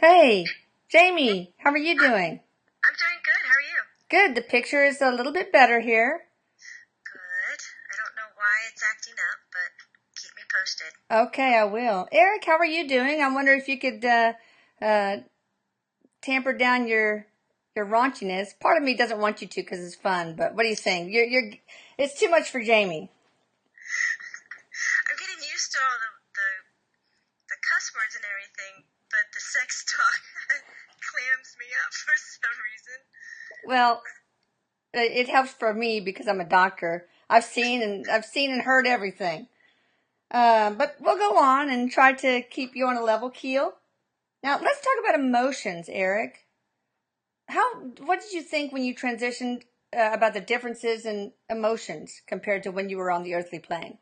Hey, Jamie, how are you doing? I'm doing good. How are you? Good. The picture is a little bit better here. Good. I don't know why it's acting up, but keep me posted. Okay, I will. Erik, how are you doing? I wonder if you could uh, tamper down your raunchiness. Part of me doesn't want you to because it's fun, but what are you saying? It's too much for Jamie. I'm getting used to all the cuss words and everything, but the sex talk clams me up for some reason. Well, it helps for me because I'm a doctor. I've seen and heard everything. But we'll go on and try to keep you on a level keel. Now, let's talk about emotions, Erik. What did you think when you transitioned about the differences in emotions compared to when you were on the earthly plane?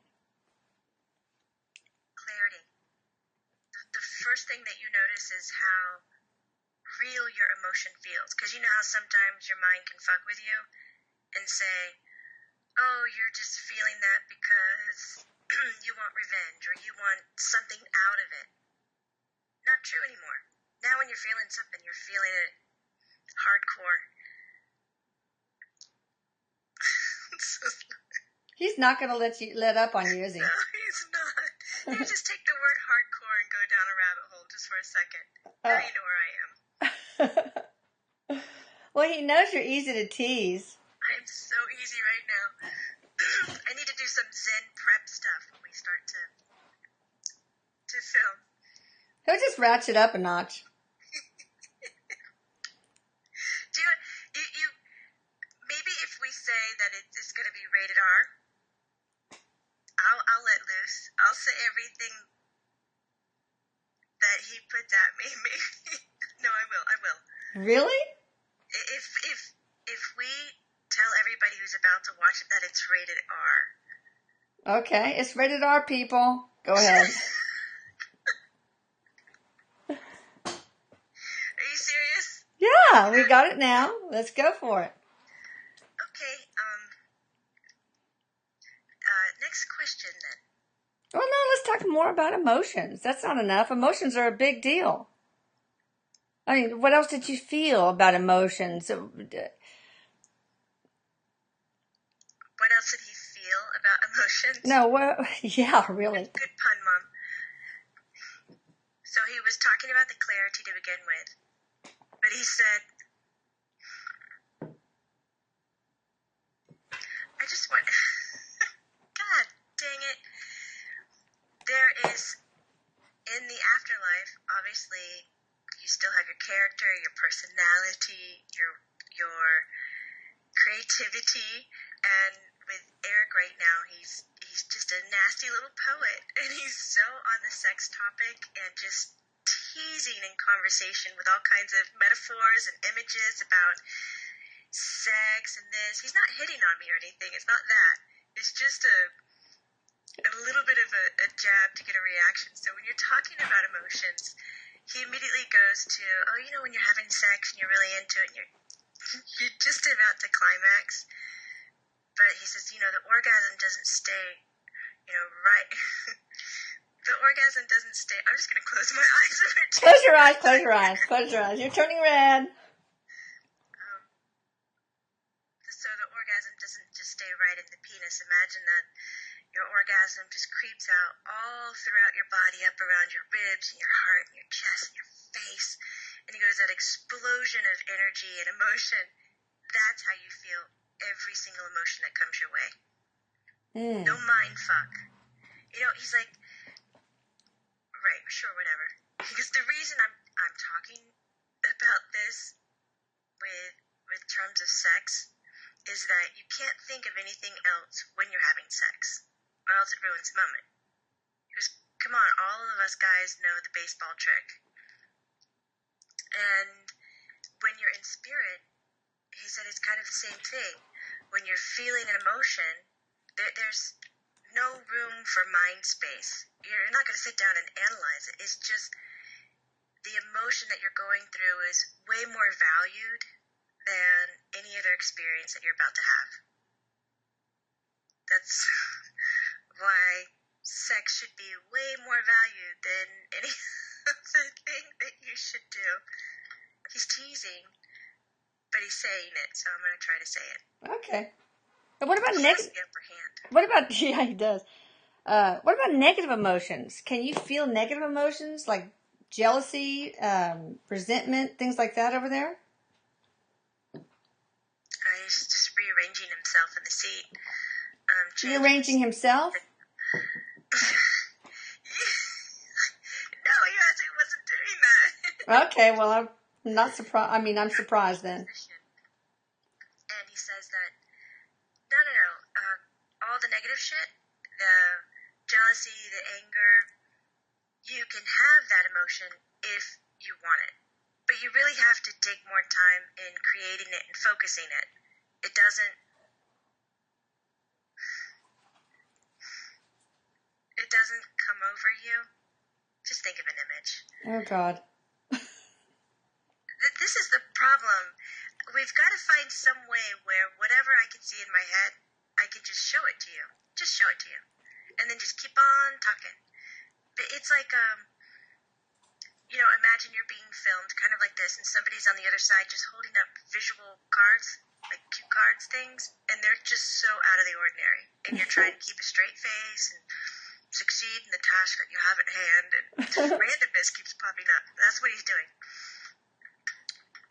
Clarity. The first thing that you notice is how real your emotion feels. Because you know how sometimes your mind can fuck with you and say, oh, you're just feeling that because you want revenge or you want something out of it. Not true anymore. Now when you're feeling something, you're feeling it hardcore. He's not going to let up on you, is he? No, he's not. You just take the word hardcore and go down a rabbit hole just for a second. Now you know where I am. Well, he knows you're easy to tease. I am so easy right now. I need to do some Zen prep stuff when we start to film. He'll just ratchet up a notch. Do you maybe if we say that it's going to be rated R, I'll let loose. I'll say everything that he puts at me. Maybe. No, I will. Really? If we tell everybody who's about to watch it that it's rated R. Okay, it's rated R, people. Go ahead. Are you serious? Yeah, we got it now. Let's go for it. Okay. Next question then. Well, no, let's talk more about emotions. That's not enough. Emotions are a big deal. I mean, what else did you feel about emotions? What else did he feel about emotions? No, yeah, really. Good pun, Mom. So he was talking about the clarity to begin with, but he said, I just want, God dang it. There is, in the afterlife, obviously, you still have your character, your personality, your creativity, and with Erik right now, he's just a nasty little poet, and he's so on the sex topic and just teasing in conversation with all kinds of metaphors and images about sex and this. He's not hitting on me or anything. It's not that. It's just a little bit of a jab to get a reaction. So when you're talking about emotions, he immediately goes to, oh, you know, when you're having sex and you're really into it and you're just about to climax. But he says, you know, the orgasm doesn't stay, you know, right. The orgasm doesn't stay. I'm just going to close my eyes. Close your eyes, close your eyes, close your eyes. You're turning red. So the orgasm doesn't just stay right in the penis. Imagine that your orgasm just creeps out all throughout your body, up around your ribs and your heart and your chest and your face. And he goes, that explosion of energy and emotion, that's how you feel every single emotion that comes your way. No mind fuck. You know, he's like, right, sure, whatever. Because the reason I'm talking about this with terms of sex is that you can't think of anything else when you're having sex, or else it ruins the moment. Because, come on, all of us guys know the baseball trick. And when you're in spirit, he said it's kind of the same thing. When you're feeling an emotion, there's no room for mind space. You're not going to sit down and analyze it. It's just the emotion that you're going through is way more valued than any other experience that you're about to have. That's why sex should be way more valued than any other thing that you should do. He's teasing, but he's saying it, so I'm going to try to say it. Okay. But what about He has the upper hand. What about, yeah, he does. What about negative emotions? Can you feel negative emotions like jealousy, resentment, things like that over there? He's just rearranging himself in the seat. Rearranging himself? No, he actually wasn't doing that. Okay, well, I'm not surprised. I mean, I'm surprised then. And he says that, no. All the negative shit, the jealousy, the anger, you can have that emotion if you want it. But you really have to take more time in creating it and focusing it. It doesn't come over you. Just think of an image. Oh, God. This is the problem. We've got to find some way where whatever I can see in my head, I can just show it to you. Just show it to you. And then just keep on talking. It's like, imagine you're being filmed kind of like this, and somebody's on the other side just holding up visual cards, like cue cards things, and they're just so out of the ordinary. And you're trying to keep a straight face and succeed in the task that you have at hand, and just randomness keeps popping up. That's what he's doing.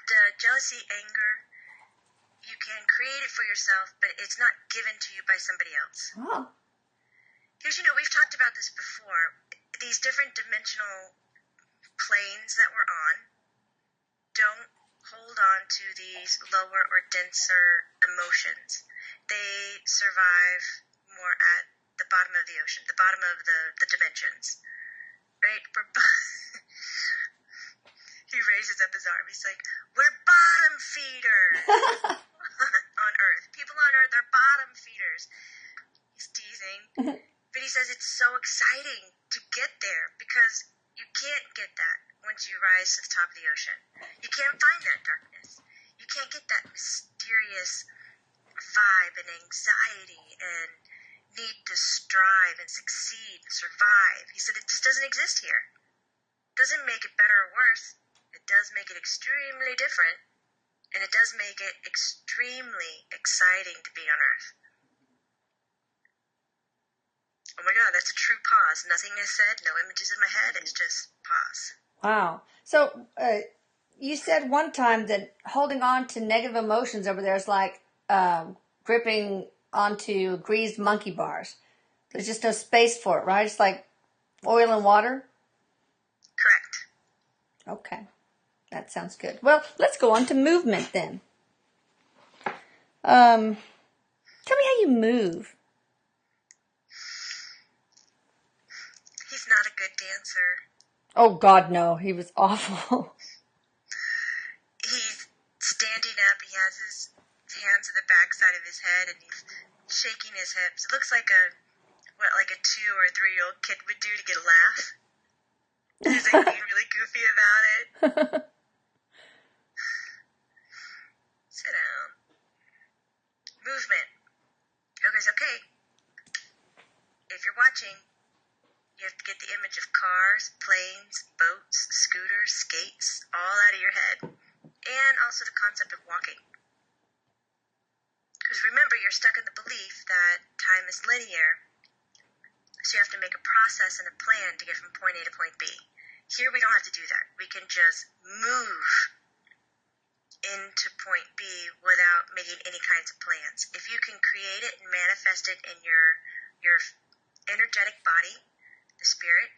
The jealousy, anger, you can create it for yourself, but it's not given to you by somebody else. Oh. Because, we've talked about this before. These different dimensional planes that we're on don't hold on to these lower or denser emotions. They survive more at the bottom of the ocean, the bottom of the dimensions. Right? He raises up his arm. He's like, we're bottom feeders on Earth. People on Earth are bottom feeders. He's teasing. But he says it's so exciting to get there because you can't get that once you rise to the top of the ocean. You can't find that darkness. You can't get that mysterious vibe and anxiety and need to strive and succeed and survive. He said it just doesn't exist here. Doesn't make it better or worse. It does make it extremely different, and it does make it extremely exciting to be on Earth. Oh my God, that's a true pause. Nothing is said, no images in my head, it's just pause. Wow. So, you said one time that holding on to negative emotions over there is like gripping onto greased monkey bars. There's just no space for it, right? It's like oil and water? Correct. Okay. That sounds good. Well, let's go on to movement then. Tell me how you move. He's not a good dancer. Oh, God, no. He was awful. He's standing up. He has his hands at the backside of his head, and he's shaking his hips. It looks like a 2 or 3-year-old kid would do to get a laugh. He's like being really goofy about it. Sit down. Movement. Okay. If you're watching, you have to get the image of cars, planes, boats, scooters, skates, all out of your head. And also the concept of walking. Because remember, you're stuck in the belief that time is linear, so you have to make a process and a plan to get from point A to point B. Here we don't have to do that. We can just move into point B without making any kinds of plans. If you can create it and manifest it in your energetic body, the spirit,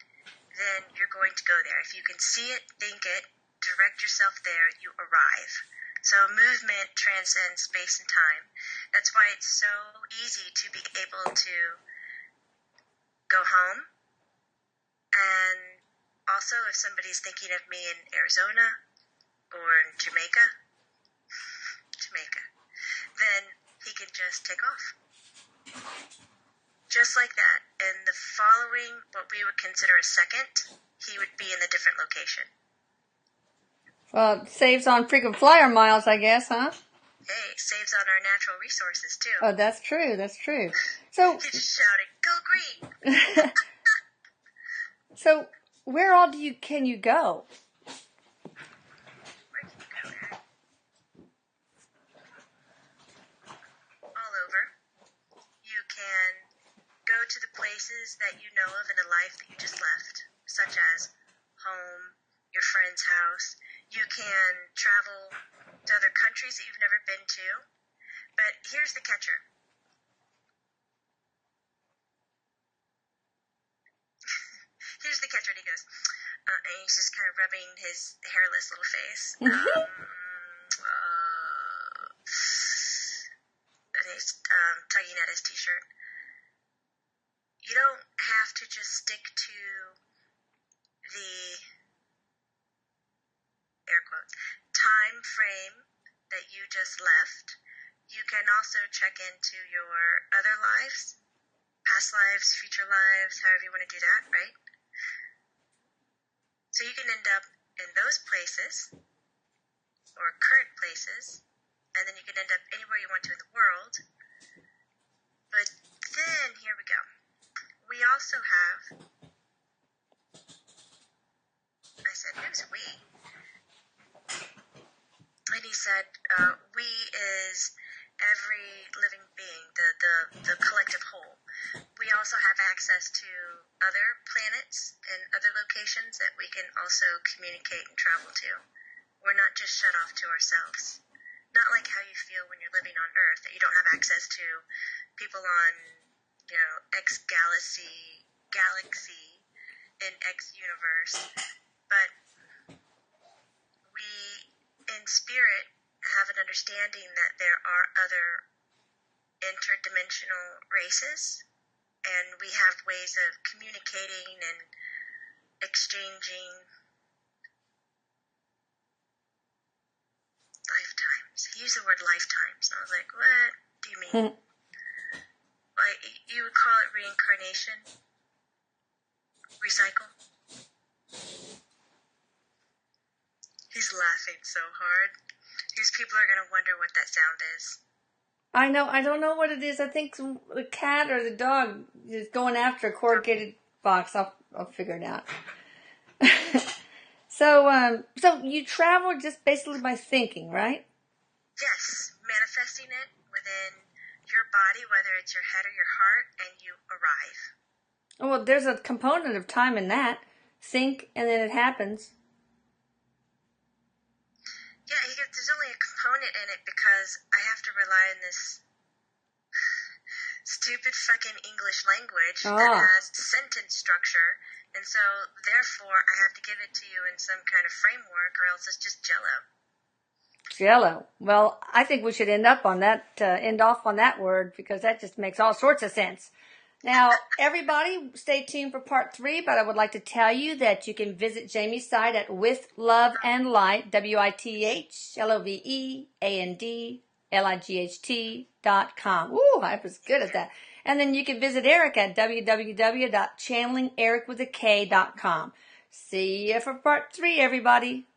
then you're going to go there. If you can see it, think it, direct yourself there, you arrive. So movement transcends space and time. That's why it's so easy to be able to go home. And also, if somebody's thinking of me in Arizona or in Jamaica, then he can just take off. Just like that. In the following, what we would consider a second, he would be in a different location. Well, it saves on frequent flyer miles, I guess, huh? Hey, it saves on our natural resources, too. Oh, that's true. So He's just shouting, go green! So, where all can you go? Where can you go? to the places that you know of in the life that you just left, such as home, your friend's house. You can travel to other countries that you've never been to. But here's the catcher. Here's the catcher, and he goes, and he's just kind of rubbing his hairless little face. And he's tugging at his t-shirt. You don't have to just stick to the, air quotes, time frame that you just left. You can also check into your other lives, past lives, future lives, however you want to do that, right? So you can end up in those places, or current places, and then you can end up anywhere you want to in the world. But then, here we go. We also have, I said, who's we? And he said, we is every living being, the collective whole. We also have access to other planets and other locations that we can also communicate and travel to. We're not just shut off to ourselves. Not like how you feel when you're living on Earth, that you don't have access to people on, X galaxy, in X universe. But we, in spirit, have an understanding that there are other interdimensional races, and we have ways of communicating and exchanging lifetimes. He used the word lifetimes, and I was like, what do you mean? Like, you would call it reincarnation? Recycle? He's laughing so hard. These people are going to wonder what that sound is. I know. I don't know what it is. I think the cat or the dog is going after a corrugated box. I'll figure it out. So you travel just basically by thinking, right? Yes, manifesting it within your body, whether it's your head or your heart, and you arrive. Oh, well, there's a component of time in that. Think, and then it happens. Yeah, there's only a component in it because I have to rely on this stupid fucking English language that has sentence structure, and so therefore I have to give it to you in some kind of framework, or else it's just jello. Jello. Well, I think we should end off on that word, because that just makes all sorts of sense. Now, everybody, stay tuned for part 3, but I would like to tell you that you can visit Jamie's site at With Love and Light, WITHLOVEANDLIGHT.com. Ooh, I was good at that. And then you can visit Erik at www.channelingericwithak.com. See you for part 3, everybody.